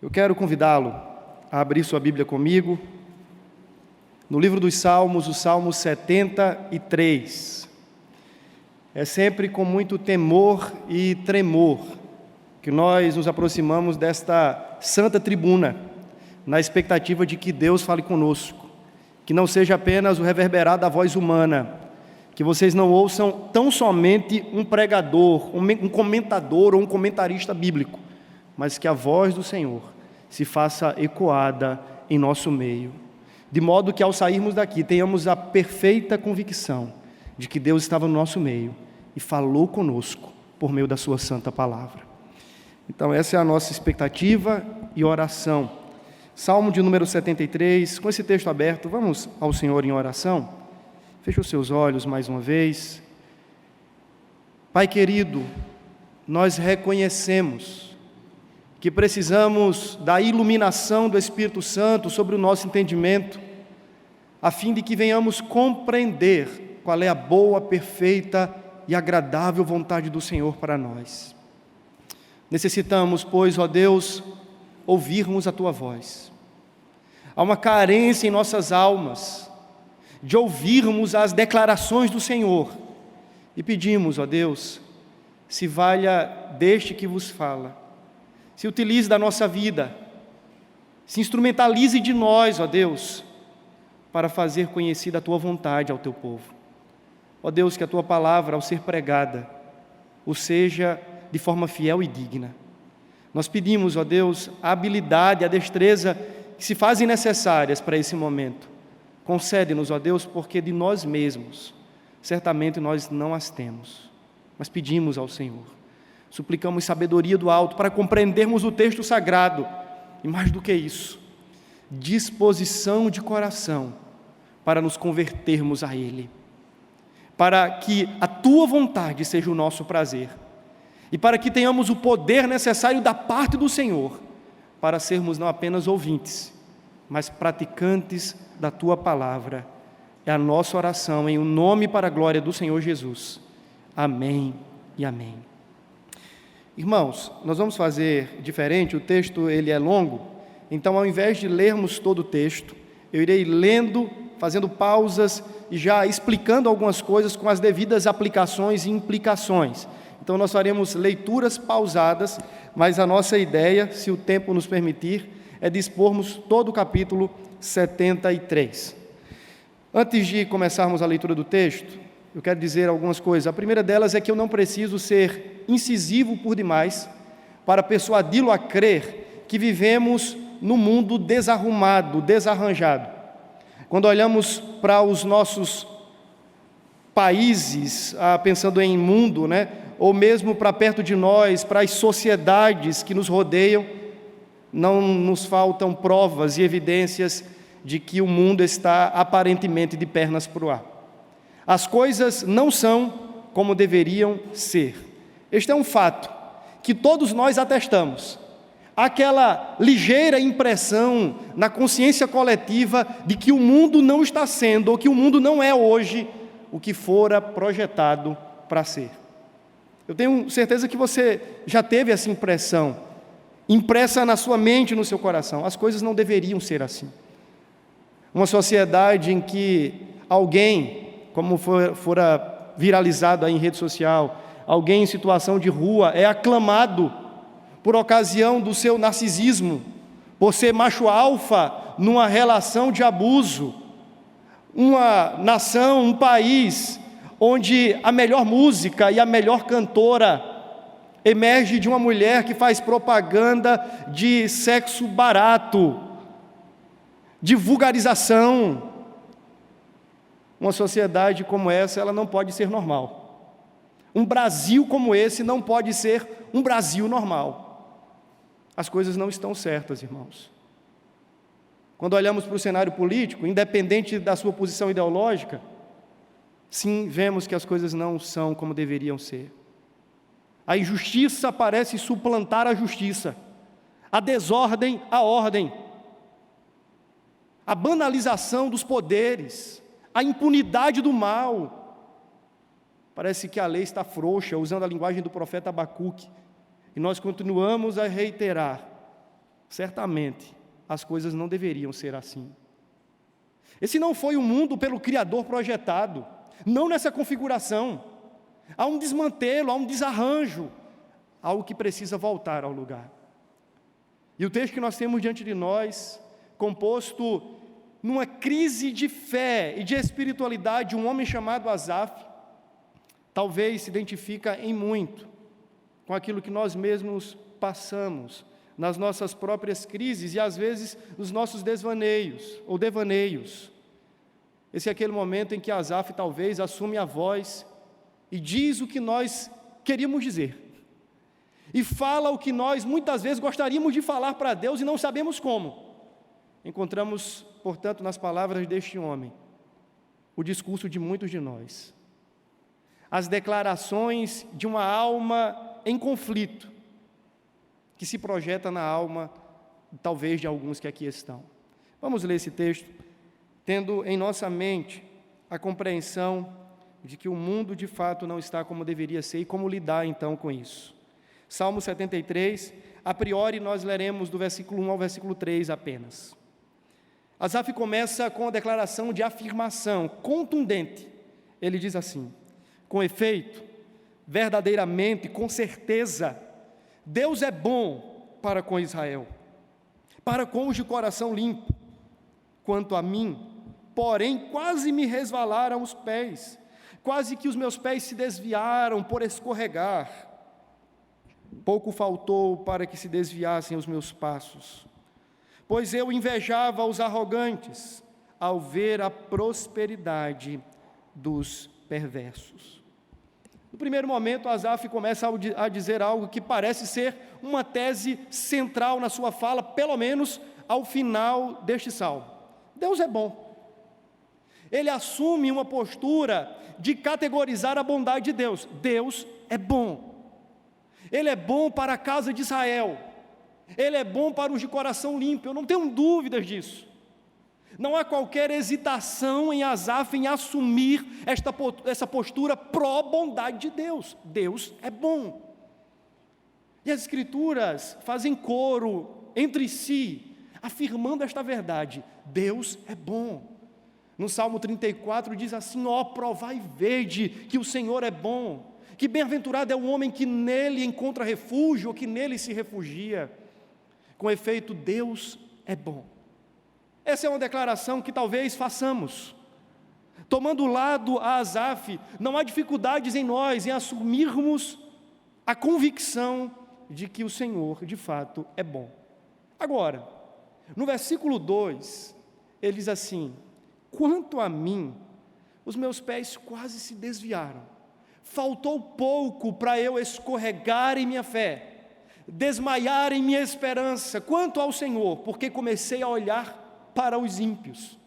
Eu quero convidá-lo a abrir sua Bíblia comigo no livro dos Salmos, o Salmo 73. É sempre com muito temor e tremor que nós nos aproximamos desta santa tribuna, na expectativa de que Deus fale conosco, que não seja apenas o reverberar da voz humana, que vocês não ouçam tão somente um pregador, um comentador ou um comentarista bíblico, mas que a voz do Senhor se faça ecoada em nosso meio, de modo que ao sairmos daqui tenhamos a perfeita convicção de que Deus estava no nosso meio e falou conosco por meio da sua santa palavra. Então essa é a nossa expectativa e oração. Salmo de número 73, com esse texto aberto, vamos ao Senhor em oração? Feche os seus olhos mais uma vez. Pai querido, nós reconhecemos que precisamos da iluminação do Espírito Santo sobre o nosso entendimento, a fim de que venhamos compreender qual é a boa, perfeita e agradável vontade do Senhor para nós. Necessitamos, pois, ó Deus, ouvirmos a Tua voz. Há uma carência em nossas almas de ouvirmos as declarações do Senhor e pedimos, ó Deus, se valha deste que vos fala, se utilize da nossa vida, se instrumentalize de nós, ó Deus, para fazer conhecida a Tua vontade ao Teu povo. Ó Deus, que a Tua palavra, ao ser pregada, o seja de forma fiel e digna. Nós pedimos, ó Deus, a habilidade, a destreza que se fazem necessárias para esse momento. Concede-nos, ó Deus, porque de nós mesmos, certamente nós não as temos, mas pedimos ao Senhor. Suplicamos sabedoria do alto para compreendermos o texto sagrado e, mais do que isso, disposição de coração para nos convertermos a Ele, para que a Tua vontade seja o nosso prazer e para que tenhamos o poder necessário da parte do Senhor para sermos não apenas ouvintes, mas praticantes da Tua palavra. É a nossa oração em nome para a glória do Senhor Jesus. Amém e amém. Irmãos, nós vamos fazer diferente, o texto ele é longo, então ao invés de lermos todo o texto, eu irei lendo, fazendo pausas e já explicando algumas coisas com as devidas aplicações e implicações. Então nós faremos leituras pausadas, mas a nossa ideia, se o tempo nos permitir, é dispormos todo o capítulo 73. Antes de começarmos a leitura do texto, eu quero dizer algumas coisas. A primeira delas é que eu não preciso ser incisivo por demais para persuadi-lo a crer que vivemos num mundo desarrumado, desarranjado. Quando olhamos para os nossos países, pensando em mundo, ou mesmo para perto de nós, para as sociedades que nos rodeiam, não nos faltam provas e evidências de que o mundo está aparentemente de pernas para o ar. As coisas não são como deveriam ser. Este é um fato que todos nós atestamos. Aquela ligeira impressão na consciência coletiva de que o mundo não está sendo, ou que o mundo não é hoje, o que fora projetado para ser. Eu tenho certeza que você já teve essa impressão, impressa na sua mente e no seu coração. As coisas não deveriam ser assim. Uma sociedade em que alguém, como fora viralizado aí em rede social, alguém em situação de rua é aclamado por ocasião do seu narcisismo, por ser macho alfa numa relação de abuso. Uma nação, um país onde a melhor música e a melhor cantora emerge de uma mulher que faz propaganda de sexo barato, de vulgarização. Uma sociedade como essa, ela não pode ser normal. Um Brasil como esse não pode ser um Brasil normal. As coisas não estão certas, irmãos. Quando olhamos para o cenário político, independente da sua posição ideológica, sim, vemos que as coisas não são como deveriam ser. A injustiça parece suplantar a justiça, a desordem, a ordem, a banalização dos poderes, a impunidade do mal. Parece que a lei está frouxa, usando a linguagem do profeta Abacuque, e nós continuamos a reiterar certamente as coisas não deveriam ser assim. Esse não foi o mundo pelo Criador projetado, não nessa configuração. Há um desmantelo, há um desarranjo, algo que precisa voltar ao lugar. E o texto que nós temos diante de nós, composto numa crise de fé e de espiritualidade, um homem chamado Asaf, talvez se identifica em muito com aquilo que nós mesmos passamos nas nossas próprias crises e às vezes nos nossos desvaneios ou devaneios. Esse é aquele momento em que Asaf talvez assume a voz e diz o que nós queríamos dizer. E fala o que nós muitas vezes gostaríamos de falar para Deus e não sabemos como. Encontramos, portanto, nas palavras deste homem, o discurso de muitos de nós. As declarações de uma alma em conflito, que se projeta na alma, talvez, de alguns que aqui estão. Vamos ler esse texto, tendo em nossa mente a compreensão de que o mundo de fato não está como deveria ser e como lidar então com isso. Salmo 73, a priori nós leremos do versículo 1 ao versículo 3 apenas. Asaf começa com a declaração de afirmação contundente. Ele diz assim: com efeito, verdadeiramente, com certeza, Deus é bom para com Israel, para com os de coração limpo. Quanto a mim, porém, quase me resvalaram os pés, quase que os meus pés se desviaram por escorregar. Pouco faltou para que se desviassem os meus passos, pois eu invejava os arrogantes ao ver a prosperidade dos perversos. No primeiro momento, Asaf começa a dizer algo que parece ser uma tese central na sua fala, pelo menos ao final deste salmo. Deus é bom. Ele assume uma postura de categorizar a bondade de Deus. Deus é bom. Ele é bom para a casa de Israel. Ele é bom para os de coração limpo. Eu não tenho dúvidas disso. Não há qualquer hesitação em Asaf em assumir essa postura pró-bondade de Deus. Deus é bom. E as Escrituras fazem coro entre si, afirmando esta verdade: Deus é bom. No Salmo 34 diz assim: ó, provai e vede que o Senhor é bom. Que bem-aventurado é o homem que nele encontra refúgio, ou que nele se refugia. Com efeito, Deus é bom. Essa é uma declaração que talvez façamos. Tomando lado a Asaf, não há dificuldades em nós em assumirmos a convicção de que o Senhor, de fato, é bom. Agora, no versículo 2, ele diz assim: quanto a mim, os meus pés quase se desviaram. Faltou pouco para eu escorregar em minha fé, desmaiar em minha esperança, quanto ao Senhor, porque comecei a olhar para os ímpios.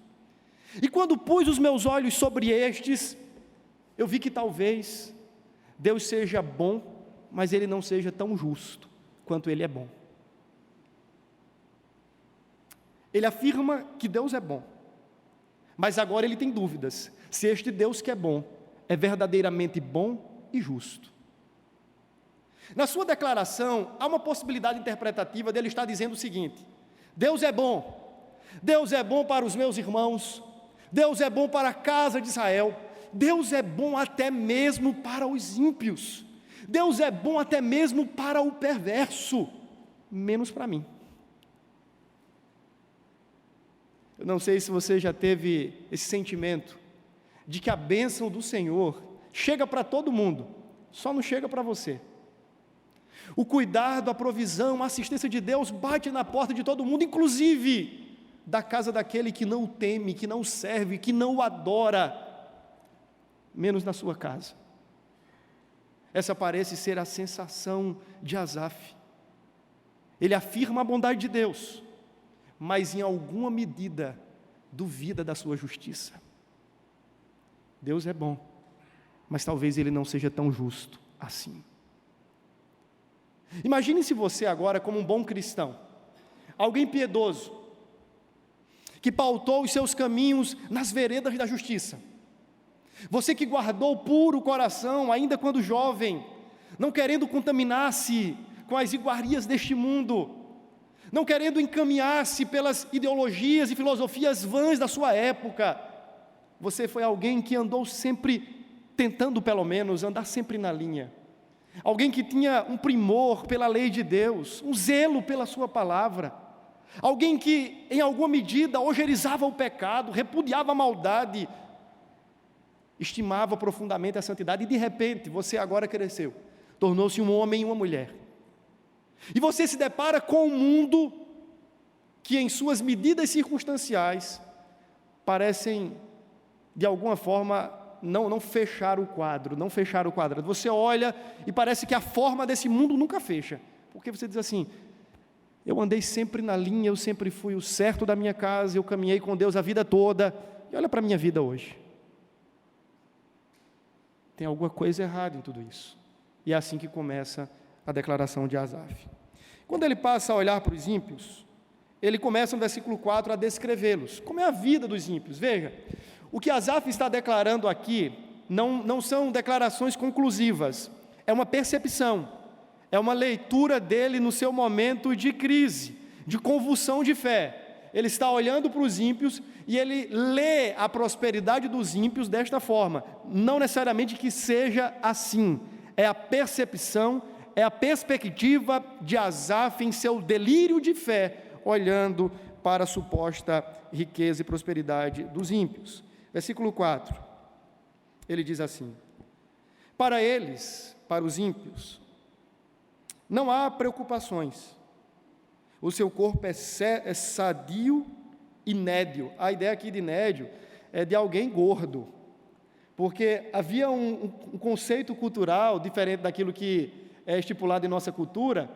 E quando pus os meus olhos sobre estes, eu vi que talvez Deus seja bom, mas Ele não seja tão justo quanto Ele é bom. Ele afirma que Deus é bom, mas agora ele tem dúvidas se este Deus que é bom é verdadeiramente bom e justo. Na sua declaração, há uma possibilidade interpretativa dele estar dizendo o seguinte: Deus é bom para os meus irmãos, Deus é bom para a casa de Israel, Deus é bom até mesmo para os ímpios, Deus é bom até mesmo para o perverso, menos para mim. Eu não sei se você já teve esse sentimento de que a bênção do Senhor chega para todo mundo, só não chega para você. O cuidado, a provisão, a assistência de Deus bate na porta de todo mundo, inclusive da casa daquele que não o teme, que não o serve, que não o adora, menos na sua casa. Essa parece ser a sensação de Asaf. Ele afirma a bondade de Deus, mas em alguma medida duvida da sua justiça. Deus é bom, mas talvez Ele não seja tão justo assim. Imagine se você agora, como um bom cristão, alguém piedoso, que pautou os seus caminhos nas veredas da justiça, você que guardou puro o coração, ainda quando jovem, não querendo contaminar-se com as iguarias deste mundo, não querendo encaminhar-se pelas ideologias e filosofias vãs da sua época. Você foi alguém que andou sempre, tentando pelo menos, andar sempre na linha. Alguém que tinha um primor pela lei de Deus, um zelo pela sua palavra. Alguém que, em alguma medida, ogerizava o pecado, repudiava a maldade, estimava profundamente a santidade, e de repente, você agora cresceu, tornou-se um homem e uma mulher. E você se depara com um mundo que, em suas medidas circunstanciais, parecem, de alguma forma, não fechar o quadro, não fechar o quadrado. Você olha e parece que a forma desse mundo nunca fecha, porque você diz assim: eu andei sempre na linha, eu sempre fui o certo da minha casa, eu caminhei com Deus a vida toda, e olha para a minha vida hoje. Tem alguma coisa errada em tudo isso. E é assim que começa a declaração de Asaf. Quando ele passa a olhar para os ímpios, ele começa no versículo 4 a descrevê-los. Como é a vida dos ímpios? Veja, o que Asaf está declarando aqui não são declarações conclusivas, é uma percepção, é uma leitura dele no seu momento de crise, de convulsão de fé. Ele está olhando para os ímpios e ele lê a prosperidade dos ímpios desta forma, não necessariamente que seja assim, é a percepção, é a perspectiva de Asaf em seu delírio de fé, olhando para a suposta riqueza e prosperidade dos ímpios. Versículo 4, ele diz assim: para eles, para os ímpios, não há preocupações, o seu corpo é sadio e nédio. A ideia aqui de nédio é de alguém gordo, porque havia um conceito cultural diferente daquilo que é estipulado em nossa cultura,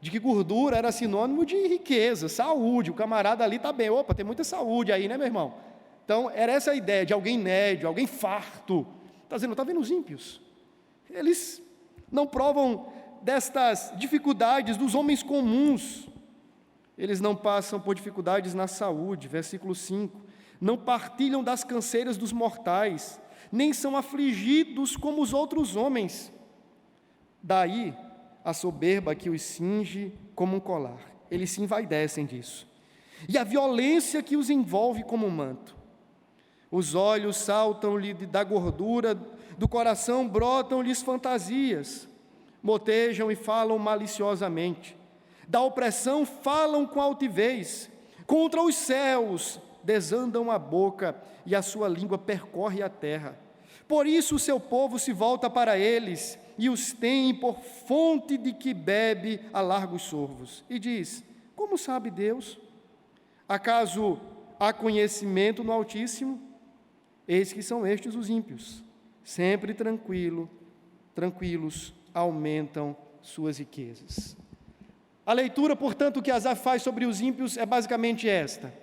de que gordura era sinônimo de riqueza, saúde. O camarada ali está bem, opa, tem muita saúde aí, né, meu irmão? Então, era essa a ideia de alguém nédio, alguém farto. Está dizendo, está vendo os ímpios? Eles não provam destas dificuldades dos homens comuns. Eles não passam por dificuldades na saúde, versículo 5. Não partilham das canseiras dos mortais, nem são afligidos como os outros homens. Daí a soberba que os cinge como um colar. Eles se envaidecem disso. E a violência que os envolve como um manto. Os olhos saltam-lhe da gordura, do coração brotam-lhes fantasias. Motejam e falam maliciosamente. Da opressão falam com altivez. Contra os céus desandam a boca e a sua língua percorre a terra. Por isso o seu povo se volta para eles e os tem por fonte de que bebe a largos sorvos. E diz, como sabe Deus? Acaso há conhecimento no Altíssimo? Eis que são estes os ímpios, sempre tranquilos, aumentam suas riquezas. A leitura, portanto, que Asaf faz sobre os ímpios é basicamente esta: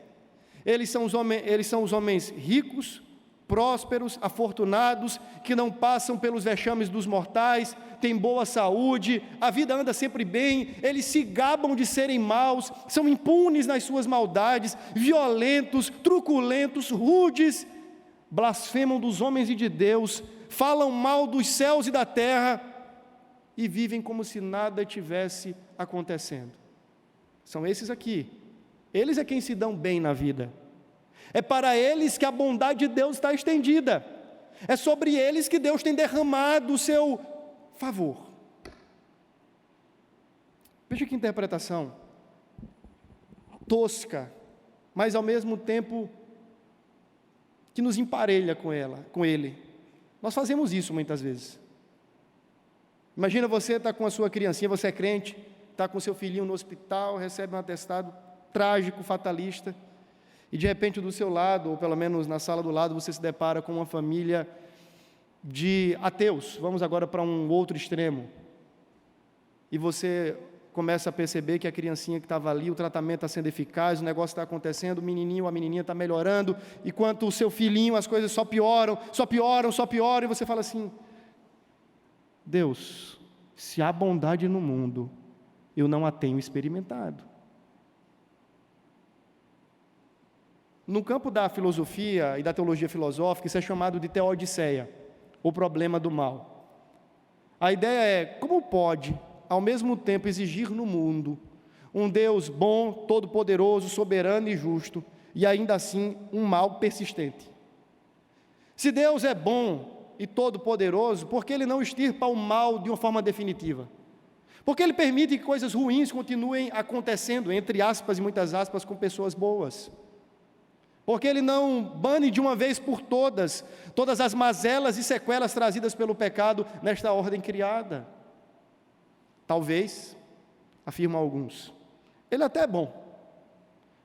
eles são os homens ricos, prósperos, afortunados, que não passam pelos vexames dos mortais, têm boa saúde, a vida anda sempre bem, eles se gabam de serem maus, são impunes nas suas maldades, violentos, truculentos, rudes, blasfemam dos homens e de Deus, falam mal dos céus e da terra e vivem como se nada tivesse acontecendo. São esses aqui. Eles é quem se dão bem na vida. É para eles que a bondade de Deus está estendida. É sobre eles que Deus tem derramado o seu favor. Veja que interpretação tosca, mas ao mesmo tempo que nos emparelha com ele. Nós fazemos isso muitas vezes. Imagina você está com a sua criancinha, você é crente, está com seu filhinho no hospital, recebe um atestado trágico, fatalista, e de repente do seu lado, ou pelo menos na sala do lado, você se depara com uma família de ateus. Vamos agora para um outro extremo. E você começa a perceber que a criancinha que estava ali, o tratamento está sendo eficaz, o negócio está acontecendo, o menininho, a menininha está melhorando, enquanto o seu filhinho, as coisas só pioram, e você fala assim, Deus, se há bondade no mundo, eu não a tenho experimentado. No campo da filosofia e da teologia filosófica, isso é chamado de teodiceia, o problema do mal. A ideia é, como pode, ao mesmo tempo, exigir no mundo Um Deus bom, todo-poderoso, soberano e justo, e ainda assim um mal persistente. Se Deus é bom e todo-poderoso, por que Ele não extirpa o mal de uma forma definitiva? Por que Ele permite que coisas ruins continuem acontecendo, entre aspas e muitas aspas, com pessoas boas? Por que Ele não bane de uma vez por todas as mazelas e sequelas trazidas pelo pecado nesta ordem criada? Talvez, afirmam alguns, Ele até é bom,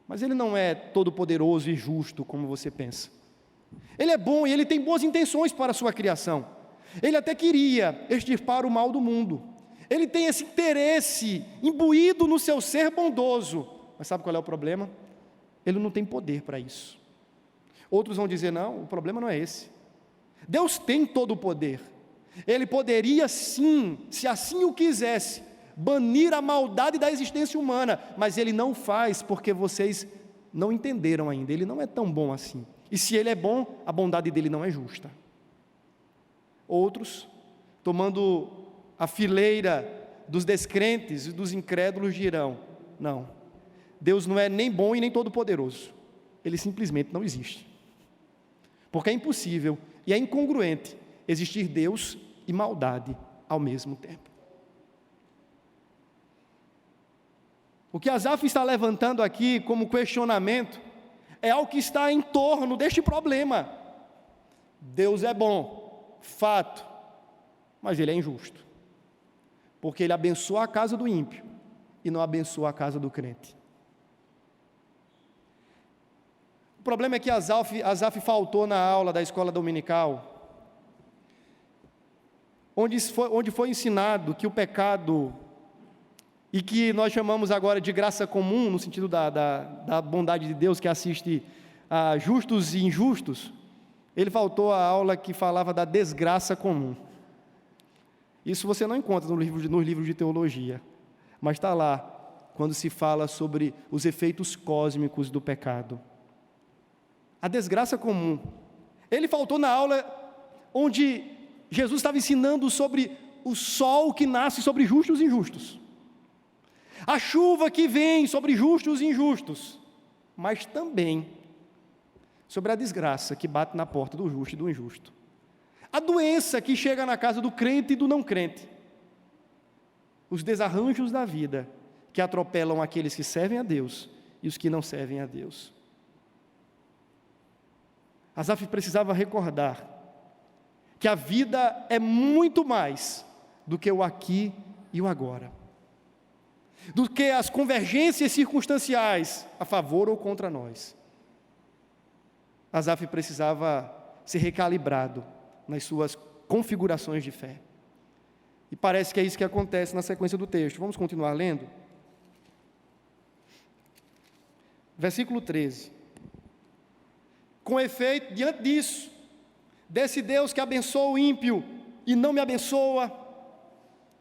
mas Ele não é todo-poderoso e justo como você pensa. Ele é bom e Ele tem boas intenções para a sua criação. Ele até queria extirpar o mal do mundo. Ele tem esse interesse imbuído no seu ser bondoso. Mas sabe qual é o problema? Ele não tem poder para isso. Outros vão dizer, não, o problema não é esse. Deus tem todo o poder. Ele poderia sim, se assim o quisesse, banir a maldade da existência humana, mas Ele não faz porque vocês não entenderam ainda. Ele não é tão bom assim. E se Ele é bom, a bondade dEle não é justa. Outros, tomando a fileira dos descrentes e dos incrédulos, dirão, não, Deus não é nem bom e nem todo-poderoso. Ele simplesmente não existe. Porque é impossível e é incongruente existir Deus e maldade ao mesmo tempo. O que Asaf está levantando aqui como questionamento é algo que está em torno deste problema. Deus é bom, fato, mas Ele é injusto, porque Ele abençoa a casa do ímpio e não abençoa a casa do crente. O problema é que Asaf faltou na aula da escola dominical, onde foi ensinado que o pecado, e que nós chamamos agora de graça comum, no sentido da bondade de Deus que assiste a justos e injustos, ele faltou a aula que falava da desgraça comum. Isso você não encontra nos livros de teologia, mas está lá, quando se fala sobre os efeitos cósmicos do pecado. A desgraça comum. Ele faltou na aula onde Jesus estava ensinando sobre o sol que nasce sobre justos e injustos, a chuva que vem sobre justos e injustos, mas também sobre a desgraça que bate na porta do justo e do injusto, a doença que chega na casa do crente e do não crente, os desarranjos da vida que atropelam aqueles que servem a Deus e os que não servem a Deus. Asaf precisava recordar que a vida é muito mais do que o aqui e o agora, do que as convergências circunstanciais a favor ou contra nós. Asaf precisava ser recalibrado nas suas configurações de fé. E parece que é isso que acontece na sequência do texto. Vamos continuar lendo? Versículo 13. Com efeito, diante disso, desse Deus que abençoa o ímpio e não me abençoa,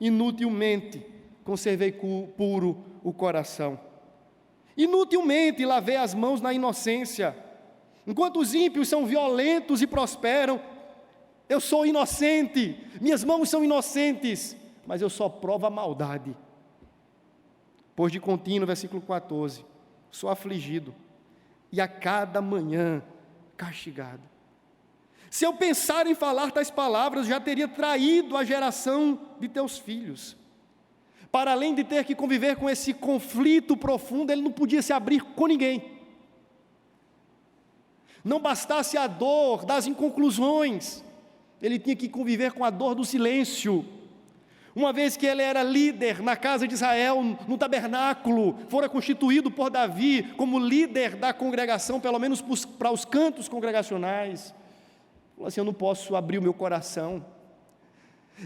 inutilmente conservei puro o coração. Inutilmente lavei as mãos na inocência. Enquanto os ímpios são violentos e prosperam, eu sou inocente, minhas mãos são inocentes, mas eu só provo a maldade. Pois de contínuo, versículo 14, sou afligido e a cada manhã castigado. Se eu pensar em falar tais palavras, já teria traído a geração de teus filhos. Para além de ter que conviver com esse conflito profundo, ele não podia se abrir com ninguém. Não bastasse a dor das inconclusões, ele tinha que conviver com a dor do silêncio. Uma vez que ele era líder na casa de Israel, no tabernáculo, fora constituído por Davi como líder da congregação, pelo menos para os cantos congregacionais, falou assim: eu não posso abrir o meu coração,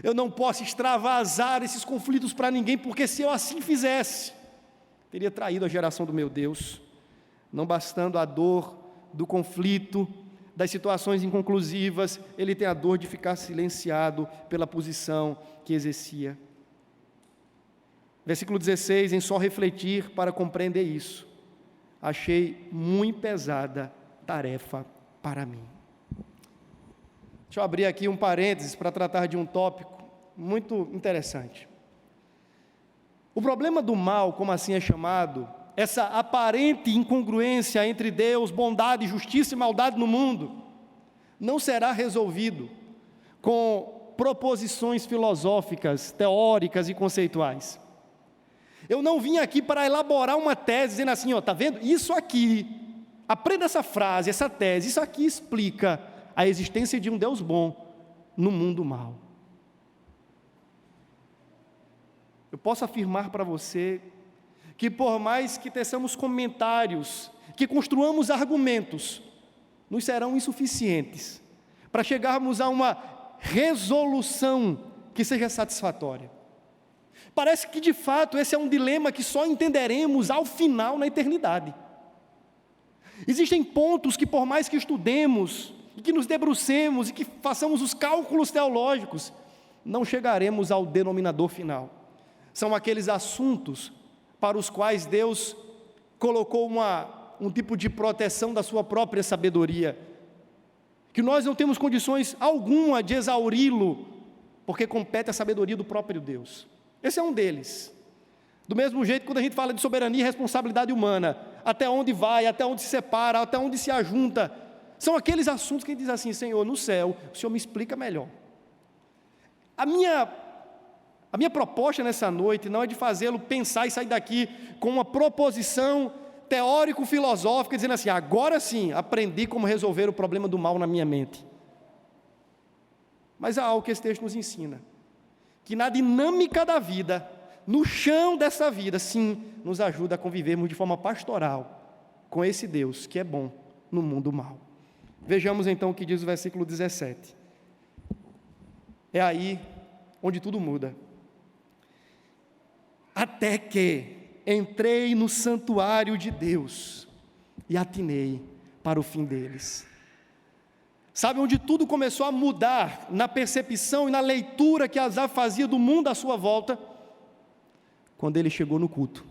eu não posso extravasar esses conflitos para ninguém, porque se eu assim fizesse, teria traído a geração do meu Deus. Não bastando a dor do conflito, das situações inconclusivas, ele tem a dor de ficar silenciado pela posição que exercia. Versículo 16, em só refletir para compreender isso, achei muito pesada tarefa para mim. Deixa eu abrir aqui um parênteses para tratar de um tópico muito interessante. O problema do mal, como assim é chamado, essa aparente incongruência entre Deus, bondade, justiça e maldade no mundo, não será resolvido com proposições filosóficas, teóricas e conceituais. Eu não vim aqui para elaborar uma tese dizendo assim, ó, tá vendo? Isso aqui, aprenda essa frase, essa tese, isso aqui explica a existência de um Deus bom no mundo mal. Eu posso afirmar para você que por mais que teçamos comentários, que construamos argumentos, nos serão insuficientes para chegarmos a uma resolução que seja satisfatória. Parece que de fato esse é um dilema que só entenderemos ao final na eternidade. Existem pontos que por mais que estudemos, e que nos debrucemos e que façamos os cálculos teológicos, não chegaremos ao denominador final. São aqueles assuntos para os quais Deus colocou um tipo de proteção da sua própria sabedoria, que nós não temos condições alguma de exauri-lo, porque compete à sabedoria do próprio Deus. Esse é um deles. Do mesmo jeito, quando a gente fala de soberania e responsabilidade humana, até onde vai, até onde se separa, até onde se ajunta, são aqueles assuntos que a gente diz assim, Senhor, no céu, o Senhor me explica melhor. A minha proposta nessa noite não é de fazê-lo pensar e sair daqui com uma proposição teórico-filosófica, dizendo assim, agora sim, aprendi como resolver o problema do mal na minha mente. Mas há algo que esse texto nos ensina, que na dinâmica da vida, no chão dessa vida, sim, nos ajuda a convivermos de forma pastoral com esse Deus que é bom no mundo mal. Vejamos então o que diz o versículo 17. É aí onde tudo muda. Até que entrei no santuário de Deus e atinei para o fim deles. Sabe onde tudo começou a mudar na percepção e na leitura que Asaf fazia do mundo à sua volta? Quando ele chegou no culto.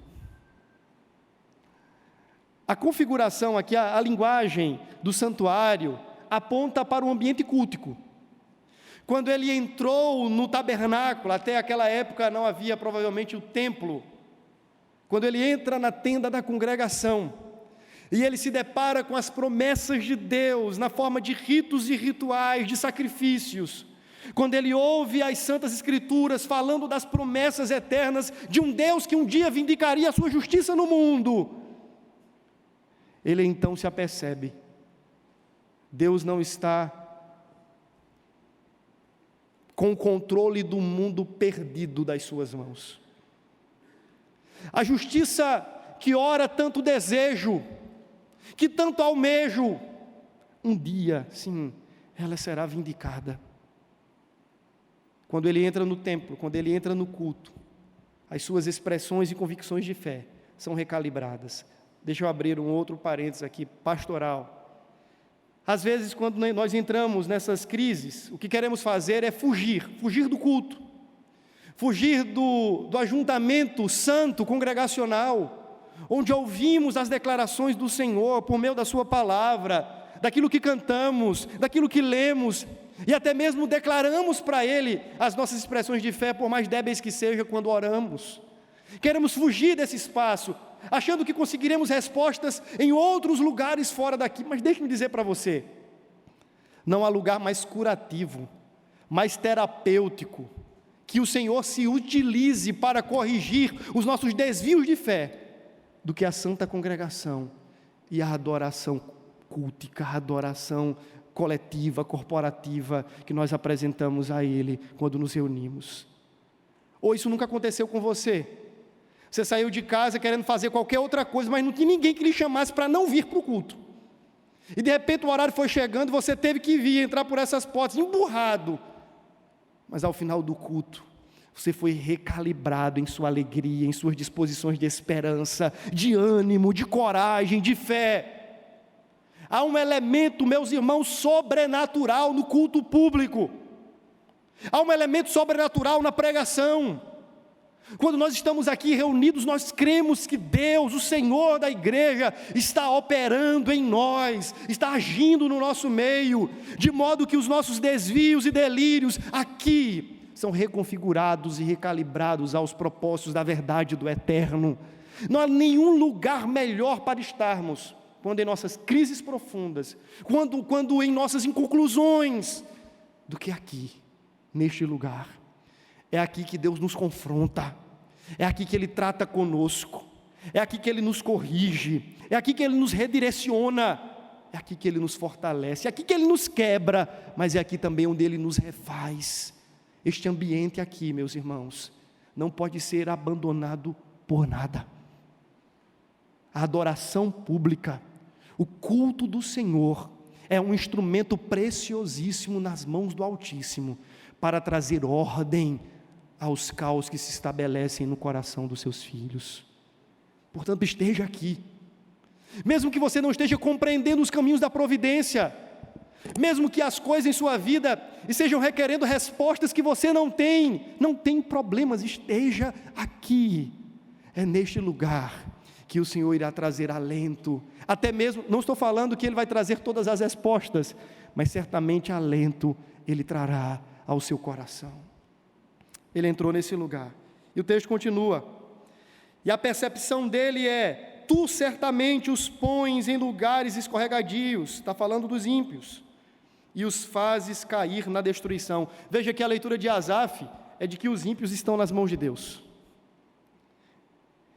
A configuração aqui, a linguagem do santuário aponta para o ambiente cultico. Quando ele entrou no tabernáculo, até aquela época não havia provavelmente o templo. Quando ele entra na tenda da congregação, e ele se depara com as promessas de Deus, na forma de ritos e rituais, de sacrifícios. Quando ele ouve as Santas Escrituras falando das promessas eternas de um Deus que um dia vindicaria a sua justiça no mundo, ele então se apercebe, Deus não está com o controle do mundo perdido das suas mãos. A justiça que ora tanto desejo, que tanto almejo, um dia, sim, ela será vindicada. Quando ele entra no templo, quando ele entra no culto, as suas expressões e convicções de fé são recalibradas. Deixa eu abrir um outro parênteses aqui, pastoral. Às vezes, quando nós entramos nessas crises, o que queremos fazer é fugir do culto, fugir do ajuntamento santo, congregacional, onde ouvimos as declarações do Senhor por meio da sua palavra, daquilo que cantamos, daquilo que lemos, e até mesmo declaramos para Ele as nossas expressões de fé, por mais débeis que sejam, quando oramos. Queremos fugir desse espaço, achando que conseguiremos respostas em outros lugares fora daqui. Mas deixe-me dizer para você, não há lugar mais curativo, mais terapêutico, que o Senhor se utilize para corrigir os nossos desvios de fé, do que a santa congregação e a adoração cultica, a adoração coletiva, corporativa, que nós apresentamos a Ele quando nos reunimos. Ou isso nunca aconteceu com você? Você saiu de casa querendo fazer qualquer outra coisa, mas não tinha ninguém que lhe chamasse para não vir para o culto. E de repente o horário foi chegando, você teve que vir, entrar por essas portas, emburrado. Mas ao final do culto, você foi recalibrado em sua alegria, em suas disposições de esperança, de ânimo, de coragem, de fé. Há um elemento, meus irmãos, sobrenatural no culto público. Há um elemento sobrenatural na pregação. Quando nós estamos aqui reunidos, nós cremos que Deus, o Senhor da igreja, está operando em nós, está agindo no nosso meio, de modo que os nossos desvios e delírios aqui são reconfigurados e recalibrados aos propósitos da verdade do eterno. Não há nenhum lugar melhor para estarmos, quando em nossas crises profundas, quando em nossas inconclusões, do que aqui, neste lugar. É aqui que Deus nos confronta, é aqui que Ele trata conosco, é aqui que Ele nos corrige, é aqui que Ele nos redireciona, é aqui que Ele nos fortalece, é aqui que Ele nos quebra, mas é aqui também onde Ele nos refaz. Este ambiente aqui, meus irmãos, não pode ser abandonado por nada. A adoração pública, o culto do Senhor, é um instrumento preciosíssimo nas mãos do Altíssimo, para trazer ordem aos caos que se estabelecem no coração dos seus filhos. Portanto, esteja aqui, mesmo que você não esteja compreendendo os caminhos da providência, mesmo que as coisas em sua vida estejam requerendo respostas que você não tem problemas, esteja aqui. É neste lugar que o Senhor irá trazer alento, até mesmo, não estou falando que Ele vai trazer todas as respostas, mas certamente alento Ele trará ao seu coração. Ele entrou nesse lugar, e o texto continua, e a percepção dele é: tu certamente os pões em lugares escorregadios, está falando dos ímpios, e os fazes cair na destruição. Veja que a leitura de Asaf é de que os ímpios estão nas mãos de Deus.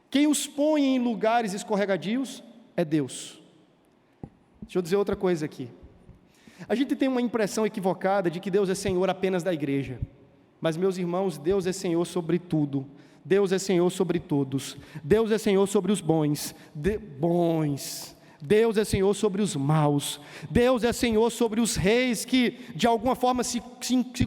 Quem os põe em lugares escorregadios é Deus. Deixa eu dizer outra coisa aqui. A gente tem uma impressão equivocada de que Deus é Senhor apenas da igreja. Mas, meus irmãos, Deus é Senhor sobre tudo. Deus é Senhor sobre todos. Deus é Senhor sobre os bons. Deus é Senhor sobre os maus. Deus é Senhor sobre os reis que de alguma forma se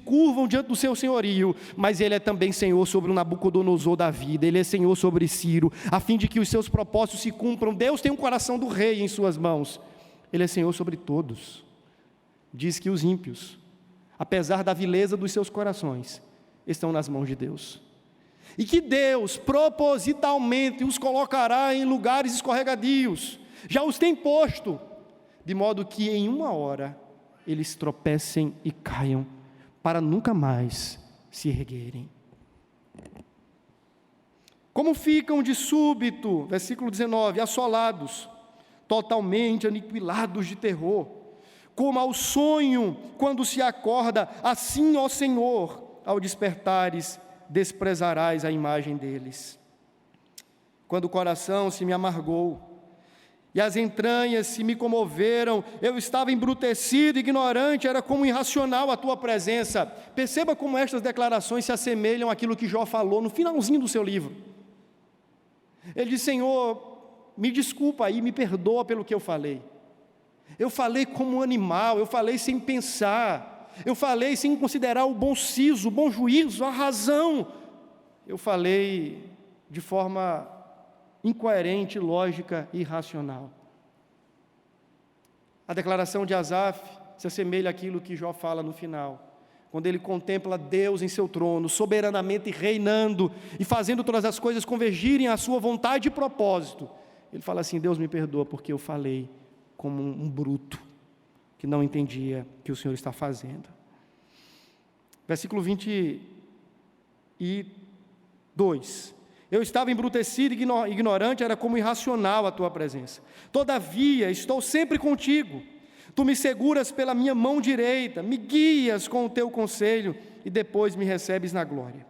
curvam diante do seu senhorio, mas Ele é também Senhor sobre o Nabucodonosor da vida. Ele é Senhor sobre Ciro, a fim de que os seus propósitos se cumpram. Deus tem o coração do rei em suas mãos. Ele é Senhor sobre todos. Diz que os ímpios, apesar da vileza dos seus corações, estão nas mãos de Deus, e que Deus propositalmente os colocará em lugares escorregadios, já os tem posto, de modo que em uma hora eles tropecem e caiam, para nunca mais se erguerem. Como ficam de súbito, versículo 19, assolados, totalmente aniquilados de terror, como ao sonho quando se acorda, assim, ó Senhor, ao despertares, desprezarás a imagem deles. Quando o coração se me amargou, e as entranhas se me comoveram, eu estava embrutecido, ignorante, era como irracional a tua presença. Perceba como estas declarações se assemelham àquilo que Jó falou no finalzinho do seu livro. Ele diz: Senhor, me desculpa aí, me perdoa pelo que eu falei. Eu falei como um animal, eu falei sem pensar, eu falei sem considerar o bom siso, o bom juízo, a razão. Eu falei de forma incoerente, lógica e irracional. A declaração de Asaf se assemelha àquilo que Jó fala no final, quando ele contempla Deus em seu trono, soberanamente reinando e fazendo todas as coisas convergirem à sua vontade e propósito. Ele fala assim: Deus me perdoa porque eu falei como um bruto, que não entendia o que o Senhor está fazendo. Versículo 22. Eu estava embrutecido e ignorante, era como irracional a tua presença. Todavia, estou sempre contigo. Tu me seguras pela minha mão direita, me guias com o teu conselho e depois me recebes na glória.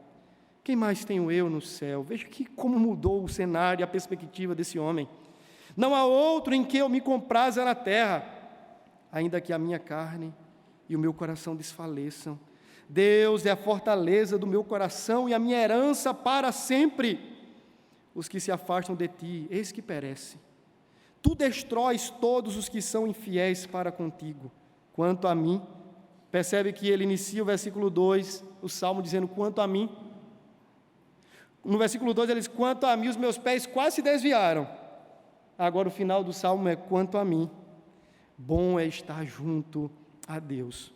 Quem mais tenho eu no céu? Veja como mudou o cenário e a perspectiva desse homem. Não há outro em que eu me compraza na terra, ainda que a minha carne e o meu coração desfaleçam. Deus é a fortaleza do meu coração e a minha herança para sempre. Os que se afastam de ti, eis que perecem. Tu destróis todos os que são infiéis para contigo. Quanto a mim, percebe que ele inicia o versículo 2, o Salmo dizendo: quanto a mim. No versículo 2 ele diz: quanto a mim, os meus pés quase se desviaram. Agora o final do Salmo é: quanto a mim, bom é estar junto a Deus.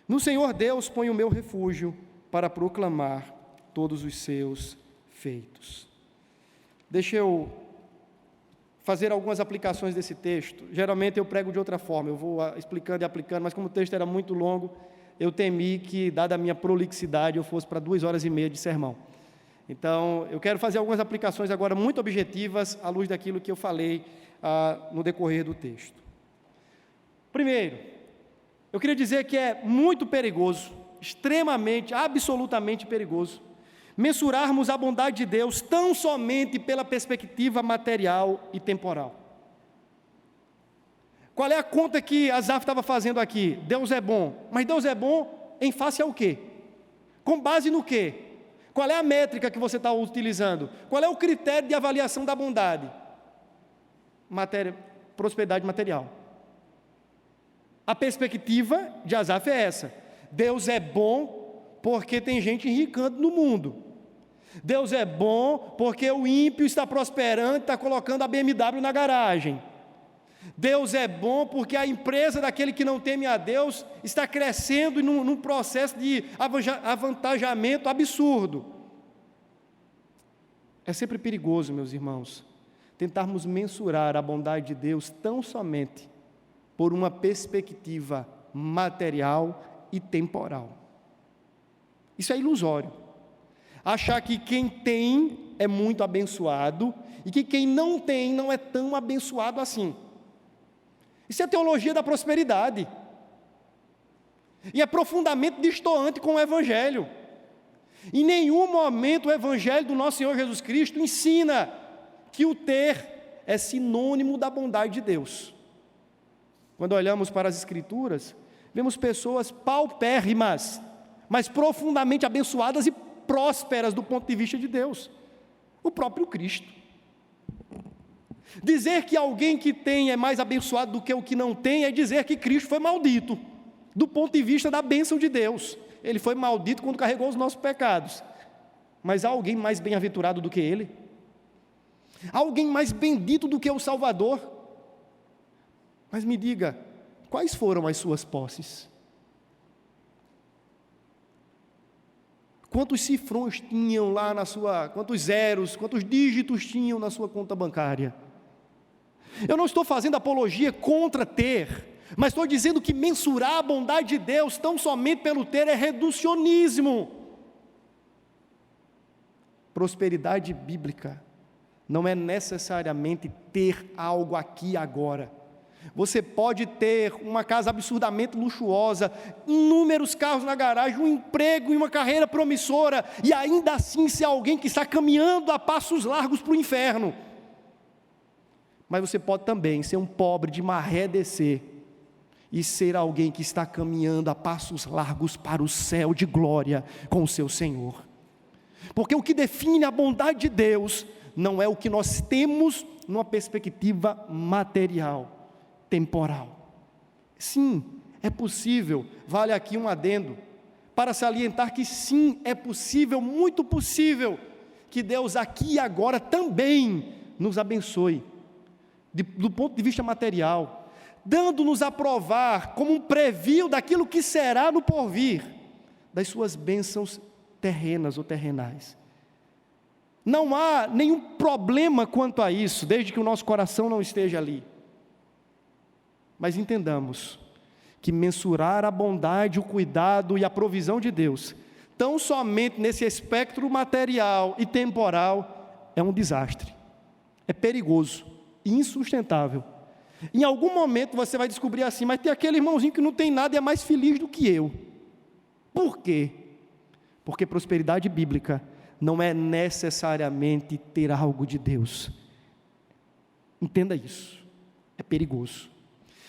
No Senhor Deus ponho o meu refúgio para proclamar todos os seus feitos. Deixa eu fazer algumas aplicações desse texto. Geralmente eu prego de outra forma, eu vou explicando e aplicando, mas como o texto era muito longo, eu temi que, dada a minha prolixidade, eu fosse para 2 horas e meia de sermão. Então, eu quero fazer algumas aplicações agora muito objetivas, à luz daquilo que eu falei no decorrer do texto. Primeiro, eu queria dizer que é muito perigoso, extremamente, absolutamente perigoso, mensurarmos a bondade de Deus tão somente pela perspectiva material e temporal. Qual é a conta que Asaf estava fazendo aqui? Deus é bom. Mas Deus é bom em face ao quê? Com base no quê? Qual é a métrica que você está utilizando? Qual é o critério de avaliação da bondade? Prosperidade material. A perspectiva de Asaf é essa. Deus é bom porque tem gente enricando no mundo. Deus é bom porque o ímpio está prosperando, está colocando a BMW na garagem. Deus é bom porque a empresa daquele que não teme a Deus está crescendo num processo de avantajamento absurdo. É sempre perigoso, meus irmãos, tentarmos mensurar a bondade de Deus tão somente por uma perspectiva material e temporal. Isso é ilusório. Achar que quem tem é muito abençoado e que quem não tem não é tão abençoado assim. Isso é teologia da prosperidade. E é profundamente destoante com o Evangelho. Em nenhum momento o Evangelho do nosso Senhor Jesus Cristo ensina que o ter é sinônimo da bondade de Deus. Quando olhamos para as Escrituras, vemos pessoas paupérrimas, mas profundamente abençoadas e prósperas do ponto de vista de Deus. O próprio Cristo. Dizer que alguém que tem é mais abençoado do que o que não tem é dizer que Cristo foi maldito, do ponto de vista da bênção de Deus. Ele foi maldito quando carregou os nossos pecados. Mas há alguém mais bem-aventurado do que ele? Há alguém mais bendito do que o Salvador? Mas me diga, quais foram as suas posses? Quantos cifrões tinham lá quantos zeros, quantos dígitos tinham na sua conta bancária? Eu não estou fazendo apologia contra ter, mas estou dizendo que mensurar a bondade de Deus tão somente pelo ter é reducionismo. Prosperidade bíblica não é necessariamente ter algo aqui e agora. Você pode ter uma casa absurdamente luxuosa, inúmeros carros na garagem, um emprego e uma carreira promissora, e ainda assim ser alguém que está caminhando a passos largos para o inferno. Mas você pode também ser um pobre de maré descer e ser alguém que está caminhando a passos largos para o céu de glória com o seu Senhor. Porque o que define a bondade de Deus não é o que nós temos numa perspectiva material, temporal. Sim, é possível, vale aqui um adendo, para salientar que sim, é possível, muito possível, que Deus aqui e agora também nos abençoe, do ponto de vista material, dando-nos a provar como um preview daquilo que será no porvir, das suas bênçãos terrenas ou terrenais. Não há nenhum problema quanto a isso, desde que o nosso coração não esteja ali. Mas entendamos que mensurar a bondade, o cuidado e a provisão de Deus, tão somente nesse espectro material e temporal, é um desastre, é perigoso, insustentável. Em algum momento você vai descobrir assim, mas tem aquele irmãozinho que não tem nada e é mais feliz do que eu. Por quê? Porque prosperidade bíblica não é necessariamente ter algo de Deus. Entenda isso, é perigoso.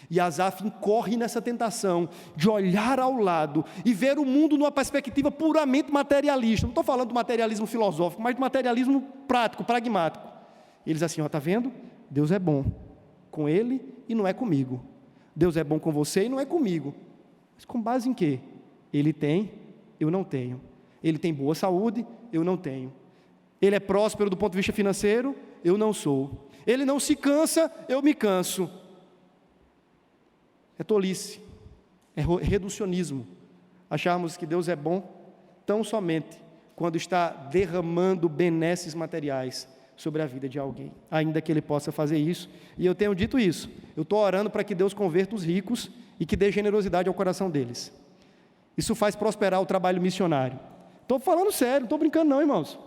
E Asaf incorre nessa tentação de olhar ao lado e ver o mundo numa perspectiva puramente materialista. Não estou falando do materialismo filosófico, mas do materialismo prático, pragmático. Eles assim, está vendo? Deus é bom com ele e não é comigo. Deus é bom com você e não é comigo. Mas com base em quê? Ele tem, eu não tenho. Ele tem boa saúde, eu não tenho. Ele é próspero do ponto de vista financeiro, eu não sou. Ele não se cansa, eu me canso. É tolice, é reducionismo. Acharmos que Deus é bom tão somente quando está derramando benesses materiais sobre a vida de alguém, ainda que Ele possa fazer isso. E eu tenho dito isso, eu estou orando para que Deus converta os ricos e que dê generosidade ao coração deles. Isso faz prosperar o trabalho missionário. Estou falando sério, não estou brincando não, irmãos.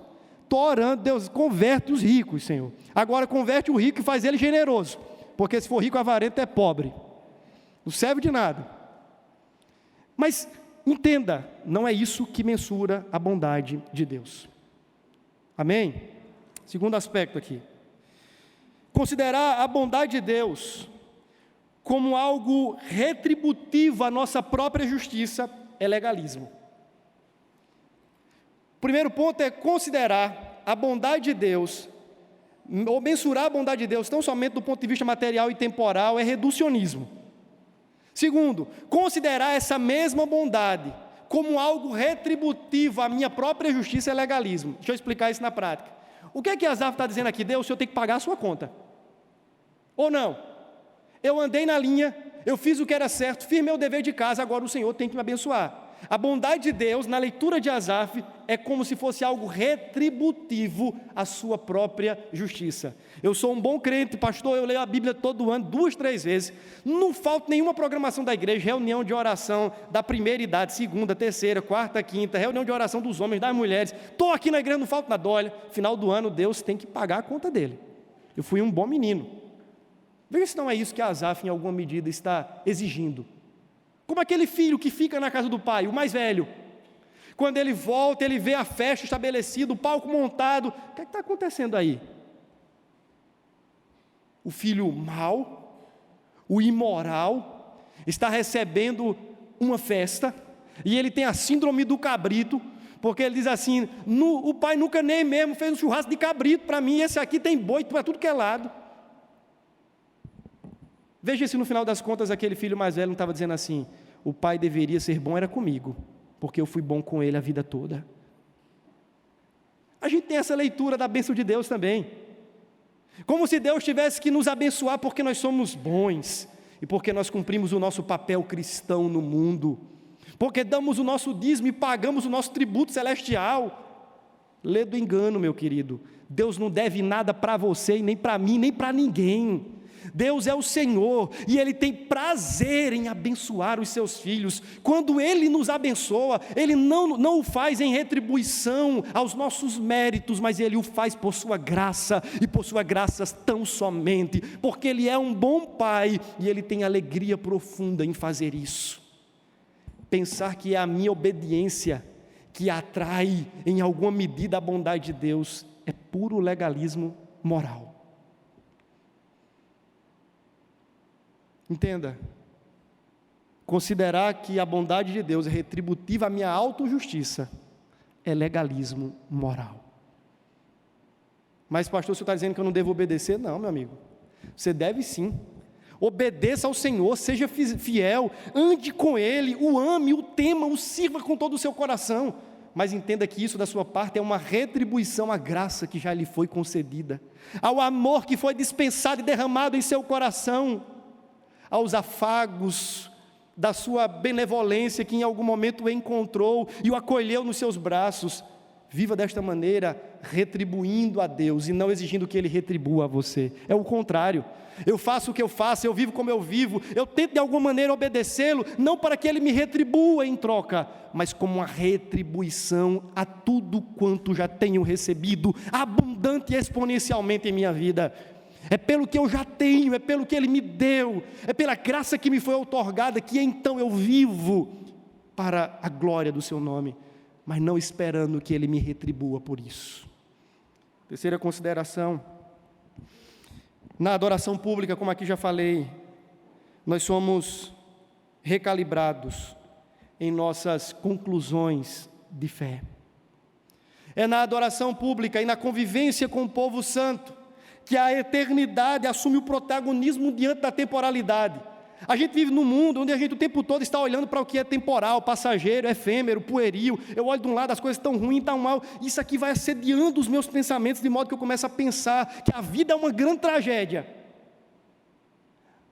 Estou orando, Deus, converte os ricos, Senhor. Agora converte o rico e faz ele generoso, porque se for rico avarento é pobre, não serve de nada. Mas entenda, não é isso que mensura a bondade de Deus. Amém? Segundo aspecto aqui. Considerar a bondade de Deus como algo retributivo à nossa própria justiça é legalismo. O primeiro ponto é considerar a bondade de Deus, ou mensurar a bondade de Deus, não somente do ponto de vista material e temporal, é reducionismo. Segundo, considerar essa mesma bondade como algo retributivo à minha própria justiça é legalismo. Deixa eu explicar isso na prática. O que é que Asaf está dizendo aqui? Deus, o senhor tem que pagar a sua conta. Ou não? Eu andei na linha, eu fiz o que era certo, fiz meu dever de casa, agora o Senhor tem que me abençoar. A bondade de Deus, na leitura de Asaf, é como se fosse algo retributivo à sua própria justiça. Eu sou um bom crente, pastor, eu leio a Bíblia todo ano, 2, 3 vezes. Não falta nenhuma programação da igreja, reunião de oração da primeira idade, segunda, terceira, quarta, quinta, reunião de oração dos homens, das mulheres. Estou aqui na igreja, não falta nada. Olha, final do ano, Deus tem que pagar a conta dele. Eu fui um bom menino. Veja se não é isso que Asaf, em alguma medida, está exigindo. Como aquele filho que fica na casa do pai, o mais velho. Quando ele volta, ele vê a festa estabelecida, o palco montado. O que está acontecendo aí? O filho mau, o imoral, está recebendo uma festa, e ele tem a síndrome do cabrito, porque ele diz assim, o pai nunca nem mesmo fez um churrasco de cabrito para mim, esse aqui tem boi para tudo que é lado. Veja se no final das contas aquele filho mais velho não estava dizendo assim, o pai deveria ser bom era comigo, porque eu fui bom com ele a vida toda. A gente tem essa leitura da bênção de Deus também, como se Deus tivesse que nos abençoar porque nós somos bons, e porque nós cumprimos o nosso papel cristão no mundo, porque damos o nosso dízimo e pagamos o nosso tributo celestial. Lê do engano, meu querido. Deus não deve nada para você, e nem para mim, nem para ninguém. Deus é o Senhor, e Ele tem prazer em abençoar os seus filhos. Quando Ele nos abençoa, Ele não o faz em retribuição aos nossos méritos, mas Ele o faz por sua graça, e por sua graça tão somente, porque Ele é um bom Pai, e Ele tem alegria profunda em fazer isso. Pensar que é a minha obediência que atrai em alguma medida a bondade de Deus, é puro legalismo moral. Entenda, considerar que a bondade de Deus é retributiva à minha autojustiça é legalismo moral. Mas pastor, o senhor está dizendo que eu não devo obedecer? Não, meu amigo, você deve sim. Obedeça ao Senhor, seja fiel, ande com Ele, o ame, o tema, o sirva com todo o seu coração. Mas entenda que isso da sua parte é uma retribuição à graça que já lhe foi concedida, ao amor que foi dispensado e derramado em seu coração, aos afagos da sua benevolência que em algum momento o encontrou e o acolheu nos seus braços. Viva desta maneira, retribuindo a Deus e não exigindo que Ele retribua a você. É o contrário. Eu faço o que eu faço, eu vivo como eu vivo, eu tento de alguma maneira obedecê-lo, não para que Ele me retribua em troca, mas como uma retribuição a tudo quanto já tenho recebido, abundante e exponencialmente em minha vida. É pelo que eu já tenho, é pelo que Ele me deu, é pela graça que me foi outorgada, que então eu vivo para a glória do Seu nome, mas não esperando que Ele me retribua por isso. Terceira consideração, na adoração pública, como aqui já falei, nós somos recalibrados em nossas conclusões de fé. É na adoração pública e na convivência com o povo santo que a eternidade assume o protagonismo diante da temporalidade. A gente vive num mundo onde a gente o tempo todo está olhando para o que é temporal, passageiro, efêmero, pueril. Eu olho de um lado, as coisas estão ruins, estão mal. Isso aqui vai assediando os meus pensamentos, de modo que eu começo a pensar que a vida é uma grande tragédia.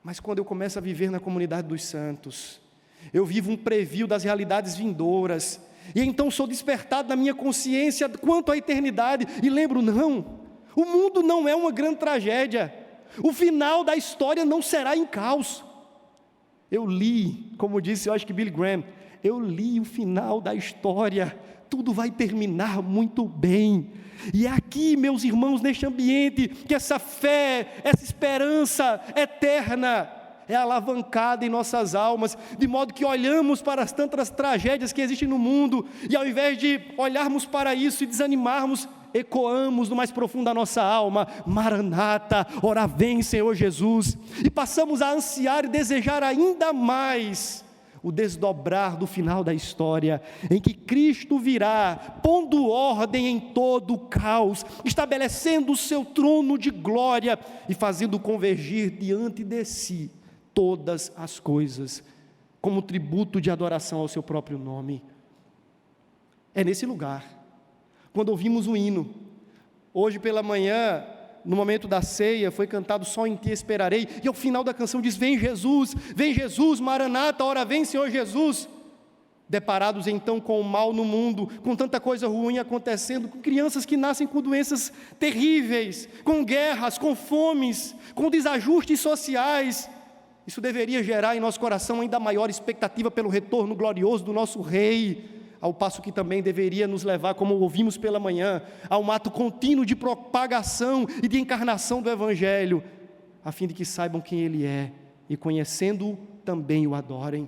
Mas quando eu começo a viver na comunidade dos santos, eu vivo um preview das realidades vindouras, e então sou despertado na minha consciência quanto à eternidade, e lembro, não, o mundo não é uma grande tragédia, o final da história não será em caos. Eu li, como disse, eu acho que Billy Graham, eu li o final da história, tudo vai terminar muito bem. E é aqui, meus irmãos, neste ambiente, que essa fé, essa esperança eterna é alavancada em nossas almas, de modo que olhamos para as tantas tragédias que existem no mundo, e ao invés de olharmos para isso e desanimarmos, ecoamos no mais profundo da nossa alma: Maranata, ora vem, Senhor Jesus, e passamos a ansiar e desejar ainda mais o desdobrar do final da história, em que Cristo virá, pondo ordem em todo o caos, estabelecendo o seu trono de glória e fazendo convergir diante de si todas as coisas, como tributo de adoração ao seu próprio nome. É nesse lugar, quando ouvimos o hino, hoje pela manhã, no momento da ceia, foi cantado Só em Ti Esperarei, e ao final da canção diz: vem Jesus, Maranata, ora vem Senhor Jesus. Deparados então com o mal no mundo, com tanta coisa ruim acontecendo, com crianças que nascem com doenças terríveis, com guerras, com fomes, com desajustes sociais, isso deveria gerar em nosso coração ainda maior expectativa pelo retorno glorioso do nosso Rei, ao passo que também deveria nos levar, como ouvimos pela manhã, a um ato contínuo de propagação e de encarnação do Evangelho, a fim de que saibam quem Ele é e, conhecendo-o, também o adorem.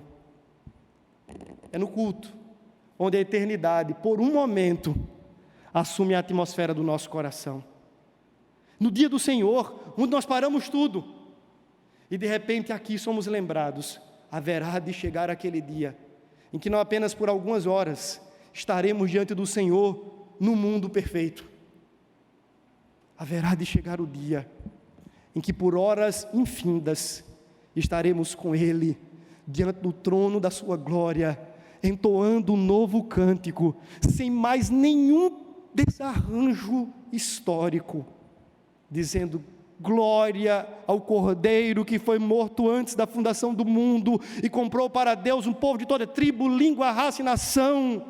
É no culto onde a eternidade, por um momento, assume a atmosfera do nosso coração. No dia do Senhor, onde nós paramos tudo, e de repente aqui somos lembrados: haverá de chegar aquele dia em que não apenas por algumas horas estaremos diante do Senhor no mundo perfeito. Haverá de chegar o dia em que por horas infindas estaremos com Ele diante do trono da sua glória, entoando um novo cântico, sem mais nenhum desarranjo histórico, dizendo: glória ao Cordeiro que foi morto antes da fundação do mundo e comprou para Deus um povo de toda tribo, língua, raça e nação.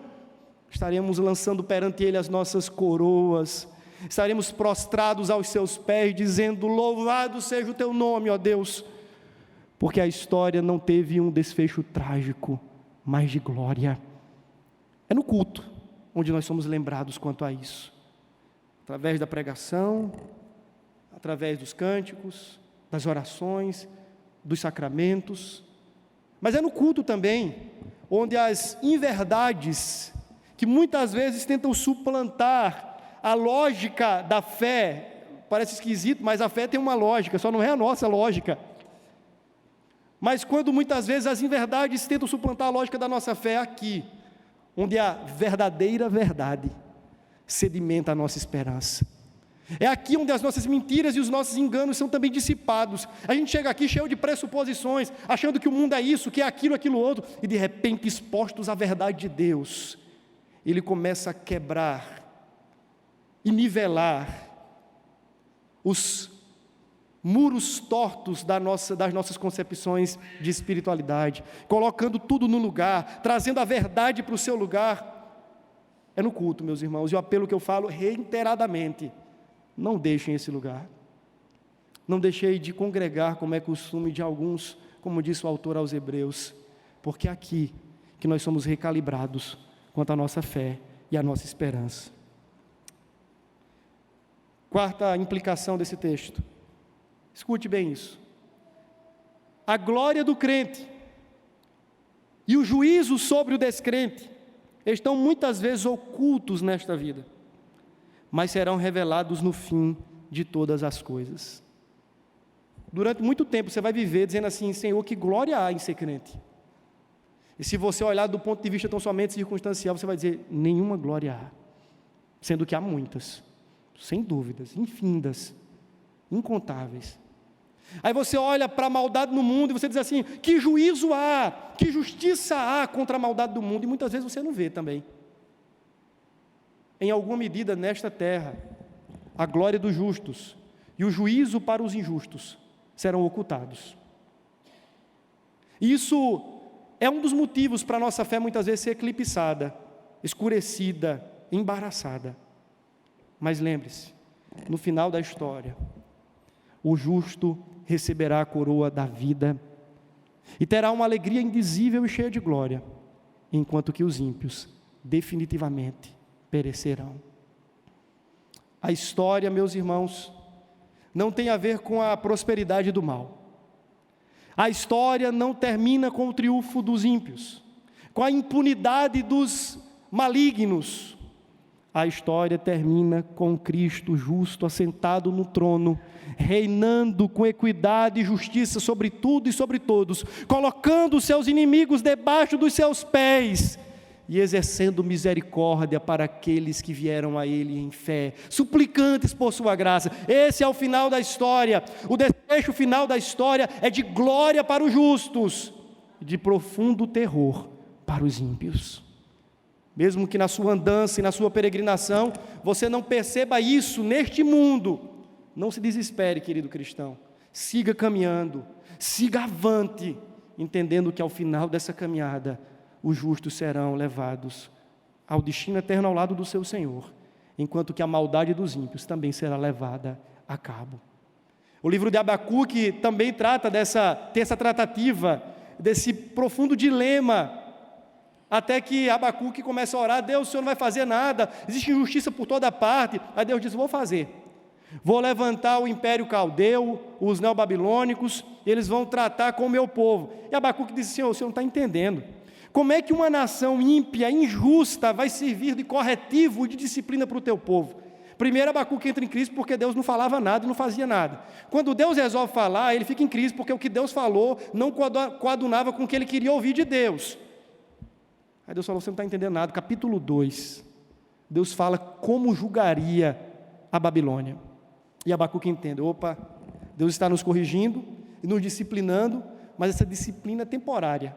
Estaremos lançando perante Ele as nossas coroas, estaremos prostrados aos seus pés, dizendo: louvado seja o teu nome, ó Deus, porque a história não teve um desfecho trágico, mas de glória. É no culto onde nós somos lembrados quanto a isso, através da pregação, através dos cânticos, das orações, dos sacramentos, mas é no culto também, onde as inverdades, que muitas vezes tentam suplantar a lógica da fé, parece esquisito, mas a fé tem uma lógica, só não é a nossa lógica, mas quando muitas vezes as inverdades tentam suplantar a lógica da nossa fé, é aqui, onde a verdadeira verdade sedimenta a nossa esperança. É aqui onde as nossas mentiras e os nossos enganos são também dissipados. A gente chega aqui cheio de pressuposições, achando que o mundo é isso, que é aquilo, aquilo outro, e de repente, expostos à verdade de Deus, Ele começa a quebrar e nivelar os muros tortos das nossas concepções de espiritualidade, colocando tudo no lugar, trazendo a verdade para o seu lugar. É no culto, meus irmãos, e o apelo que eu falo reiteradamente: não deixem esse lugar, não deixei de congregar, como é costume de alguns, como disse o autor aos Hebreus, porque é aqui que nós somos recalibrados quanto à nossa fé e à nossa esperança. Quarta implicação desse texto, escute bem isso: a glória do crente e o juízo sobre o descrente estão muitas vezes ocultos nesta vida, mas serão revelados no fim de todas as coisas. Durante muito tempo você vai viver dizendo assim: Senhor, que glória há em ser crente. E se você olhar do ponto de vista tão somente circunstancial, você vai dizer: nenhuma glória há, sendo que há muitas, sem dúvidas, infindas, incontáveis. Aí você olha para a maldade no mundo e você diz assim: que juízo há, que justiça há contra a maldade do mundo, e muitas vezes você não vê também. Em alguma medida nesta terra, a glória dos justos e o juízo para os injustos serão ocultados. Isso é um dos motivos para a nossa fé muitas vezes ser eclipsada, escurecida, embaraçada. Mas lembre-se, no final da história, o justo receberá a coroa da vida e terá uma alegria indizível e cheia de glória, enquanto que os ímpios definitivamente perecerão. A história, meus irmãos, não tem a ver com a prosperidade do mal. A história não termina com o triunfo dos ímpios, com a impunidade dos malignos. A história termina com Cristo justo assentado no trono, reinando com equidade e justiça sobre tudo e sobre todos, colocando os seus inimigos debaixo dos seus pés e exercendo misericórdia para aqueles que vieram a Ele em fé, suplicantes por sua graça. Esse é o final da história. O desfecho final da história é de glória para os justos, de profundo terror para os ímpios. Mesmo que na sua andança e na sua peregrinação, você não perceba isso neste mundo, não se desespere, querido cristão. Siga caminhando, siga avante, entendendo que ao final dessa caminhada, os justos serão levados ao destino eterno ao lado do seu Senhor, enquanto que a maldade dos ímpios também será levada a cabo. O livro de Abacuque também trata dessa tratativa, desse profundo dilema, até que Abacuque começa a orar: Deus, o Senhor não vai fazer nada, existe injustiça por toda parte. Aí Deus diz: vou fazer, vou levantar o império caldeu, os neobabilônicos, eles vão tratar com o meu povo. E Abacuque diz: Senhor, o Senhor não está entendendo. Como é que uma nação ímpia, injusta, vai servir de corretivo e de disciplina para o teu povo? Primeiro, Abacuque entra em crise porque Deus não falava nada e não fazia nada. Quando Deus resolve falar, ele fica em crise porque o que Deus falou não coadunava com o que ele queria ouvir de Deus. Aí Deus falou: você não está entendendo nada. Capítulo 2, Deus fala como julgaria a Babilônia. E Abacuque entende: opa, Deus está nos corrigindo e nos disciplinando, mas essa disciplina é temporária.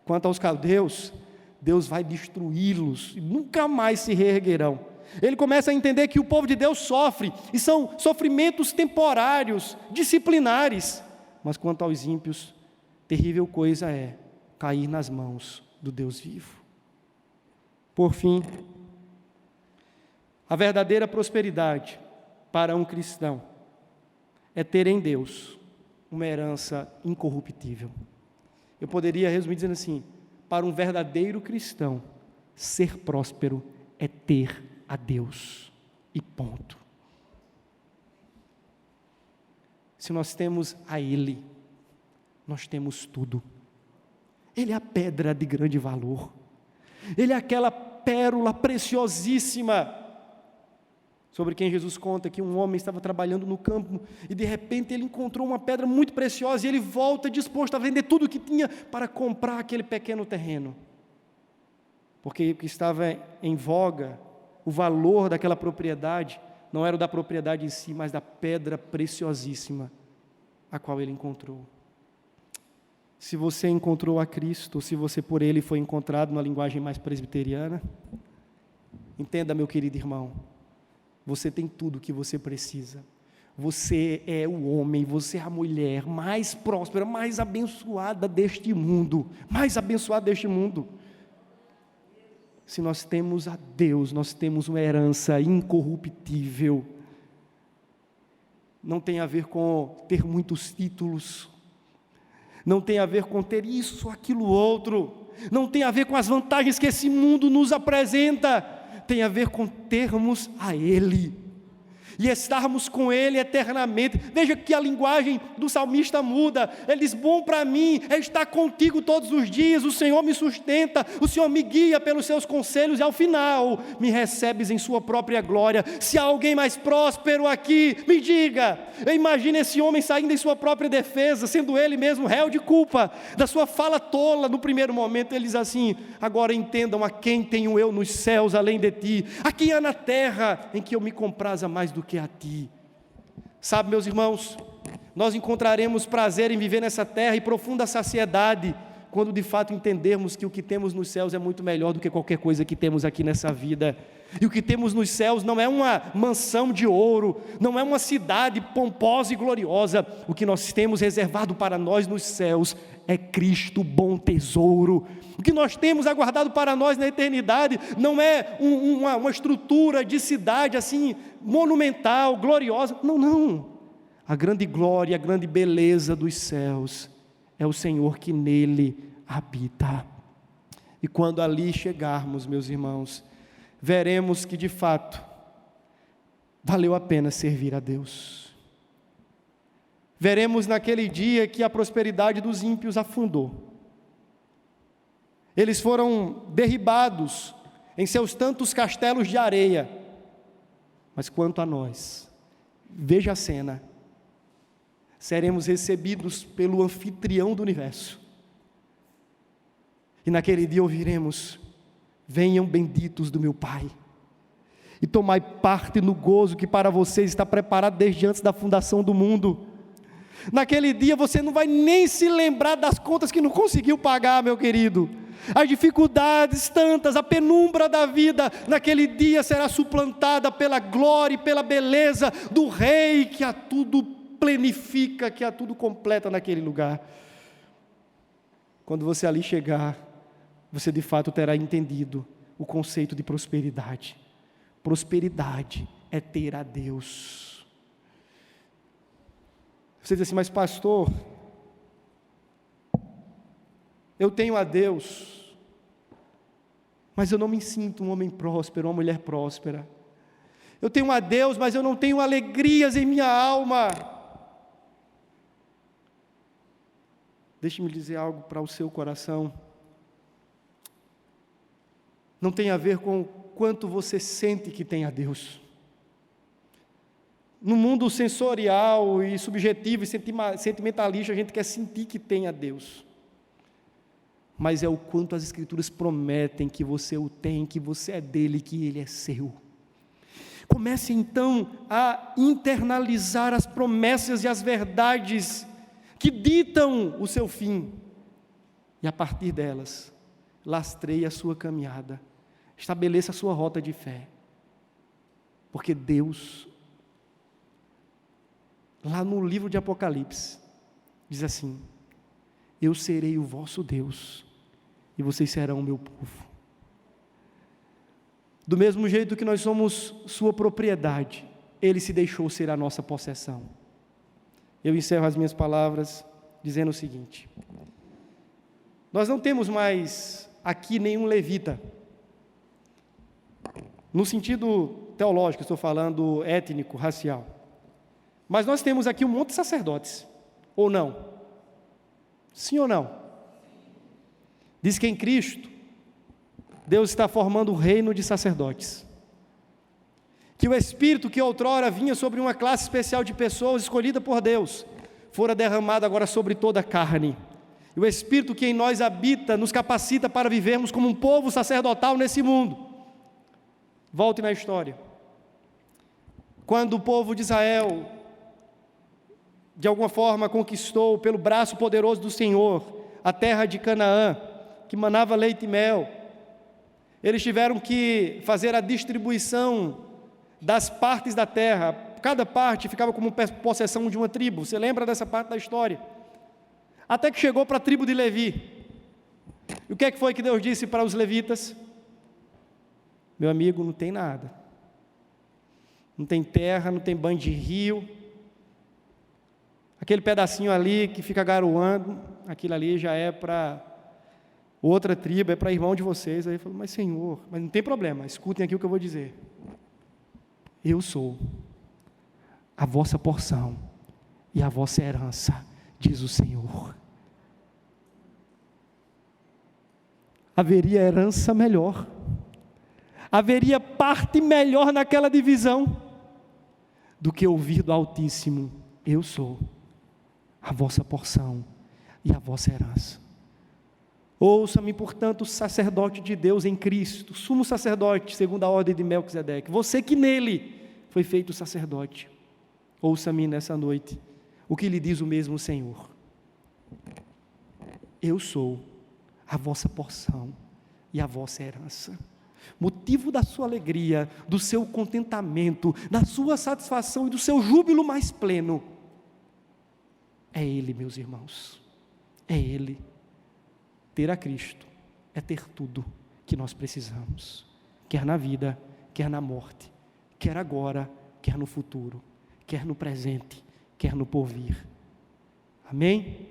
Quanto aos caldeus, Deus vai destruí-los e nunca mais se reerguerão. Ele começa a entender que o povo de Deus sofre, e são sofrimentos temporários, disciplinares. Mas quanto aos ímpios, terrível coisa é cair nas mãos do Deus vivo. Por fim, a verdadeira prosperidade para um cristão é ter em Deus uma herança incorruptível. Eu poderia resumir dizendo assim: para um verdadeiro cristão, ser próspero é ter a Deus, e ponto. Se nós temos a Ele, nós temos tudo. Ele é a pedra de grande valor, Ele é aquela pérola preciosíssima, sobre quem Jesus conta que um homem estava trabalhando no campo e de repente ele encontrou uma pedra muito preciosa e ele volta disposto a vender tudo o que tinha para comprar aquele pequeno terreno, porque o que estava em voga, o valor daquela propriedade, não era o da propriedade em si, mas da pedra preciosíssima a qual ele encontrou. Se você encontrou a Cristo, se você por Ele foi encontrado, numa linguagem mais presbiteriana, entenda, meu querido irmão, você tem tudo o que você precisa. Você é o homem, você é a mulher mais próspera, mais abençoada deste mundo. Mais abençoada deste mundo. Se nós temos a Deus, nós temos uma herança incorruptível. Não tem a ver com ter muitos títulos. Não tem a ver com ter isso, aquilo, outro. Não tem a ver com as vantagens que esse mundo nos apresenta. Tem a ver com termos a Ele e estarmos com Ele eternamente. Veja que a linguagem do salmista muda. Ele diz: bom para mim é estar contigo todos os dias, o Senhor me sustenta, o Senhor me guia pelos seus conselhos, e ao final me recebes em sua própria glória. Se há alguém mais próspero aqui, me diga. Imagine esse homem saindo em sua própria defesa, sendo ele mesmo réu de culpa da sua fala tola. No primeiro momento ele diz assim: agora entendam a quem tenho eu nos céus além de ti, a quem há na terra em que eu me compraza mais do que a ti. Sabe, meus irmãos, nós encontraremos prazer em viver nessa terra e profunda saciedade quando de fato entendermos que o que temos nos céus é muito melhor do que qualquer coisa que temos aqui nessa vida. E o que temos nos céus não é uma mansão de ouro, não é uma cidade pomposa e gloriosa. O que nós temos reservado para nós nos céus é Cristo, bom tesouro. O que nós temos aguardado para nós na eternidade não é uma estrutura de cidade assim monumental, gloriosa. Não, não. A grande glória, a grande beleza dos céus é o Senhor que nele habita. E quando ali chegarmos, meus irmãos, veremos que de fato valeu a pena servir a Deus. Veremos naquele dia que a prosperidade dos ímpios afundou. Eles foram derribados em seus tantos castelos de areia. Mas quanto a nós, veja a cena, seremos recebidos pelo anfitrião do universo. E naquele dia ouviremos: venham benditos do meu Pai, e tomai parte no gozo que para vocês está preparado desde antes da fundação do mundo. Naquele dia você não vai nem se lembrar das contas que não conseguiu pagar, meu querido. As dificuldades tantas, a penumbra da vida, naquele dia será suplantada pela glória e pela beleza do Rei, que a tudo plenifica, que a tudo completa naquele lugar. Quando você ali chegar, você de fato terá entendido o conceito de prosperidade. Prosperidade é ter a Deus. Você diz assim: mas pastor, eu tenho a Deus, mas eu não me sinto um homem próspero, uma mulher próspera. Eu tenho a Deus, mas eu não tenho alegrias em minha alma. Deixe-me dizer algo para o seu coração. Não tem a ver com o quanto você sente que tem a Deus. No mundo sensorial e subjetivo e sentimentalista, a gente quer sentir que tem a Deus. Mas é o quanto as Escrituras prometem que você o tem, que você é dele, que ele é seu. Comece então a internalizar as promessas e as verdades que ditam o seu fim. E a partir delas, lastreie a sua caminhada, estabeleça a sua rota de fé. Porque Deus, lá no livro de Apocalipse, diz assim: eu serei o vosso Deus, e vocês serão o meu povo. Do mesmo jeito que nós somos sua propriedade, Ele se deixou ser a nossa possessão. Eu encerro as minhas palavras dizendo o seguinte: nós não temos mais aqui nenhum levita, no sentido teológico, estou falando étnico, racial. Mas nós temos aqui um monte de sacerdotes, ou não? Sim ou não? Diz que em Cristo, Deus está formando um reino de sacerdotes. Que o Espírito que outrora vinha sobre uma classe especial de pessoas escolhida por Deus, fora derramado agora sobre toda a carne. E o Espírito que em nós habita, nos capacita para vivermos como um povo sacerdotal nesse mundo. Volte na história. Quando o povo de Israel, de alguma forma, conquistou pelo braço poderoso do Senhor a terra de Canaã, que manava leite e mel, eles tiveram que fazer a distribuição das partes da terra. Cada parte ficava como possessão de uma tribo. Você lembra dessa parte da história? Até que chegou para a tribo de Levi. E o que é que foi que Deus disse para os levitas? Meu amigo, não tem nada. Não tem terra, não tem banho de rio. Aquele pedacinho ali que fica garoando, aquilo ali já é para outra tribo, é para irmão de vocês. Aí ele falou: mas Senhor, mas não tem problema, escutem aqui o que eu vou dizer. Eu sou a vossa porção e a vossa herança, diz o Senhor. Haveria herança melhor, haveria parte melhor naquela divisão, do que ouvir do Altíssimo: eu sou a vossa porção e a vossa herança. Ouça-me, portanto, sacerdote de Deus em Cristo, sumo sacerdote, segundo a ordem de Melquisedeque, você que nele foi feito sacerdote. Ouça-me nessa noite, o que lhe diz o mesmo Senhor: eu sou a vossa porção e a vossa herança. Motivo da sua alegria, do seu contentamento, da sua satisfação e do seu júbilo mais pleno, é Ele, meus irmãos, é Ele. Ter a Cristo é ter tudo que nós precisamos, quer na vida, quer na morte, quer agora, quer no futuro, quer no presente, quer no porvir. Amém?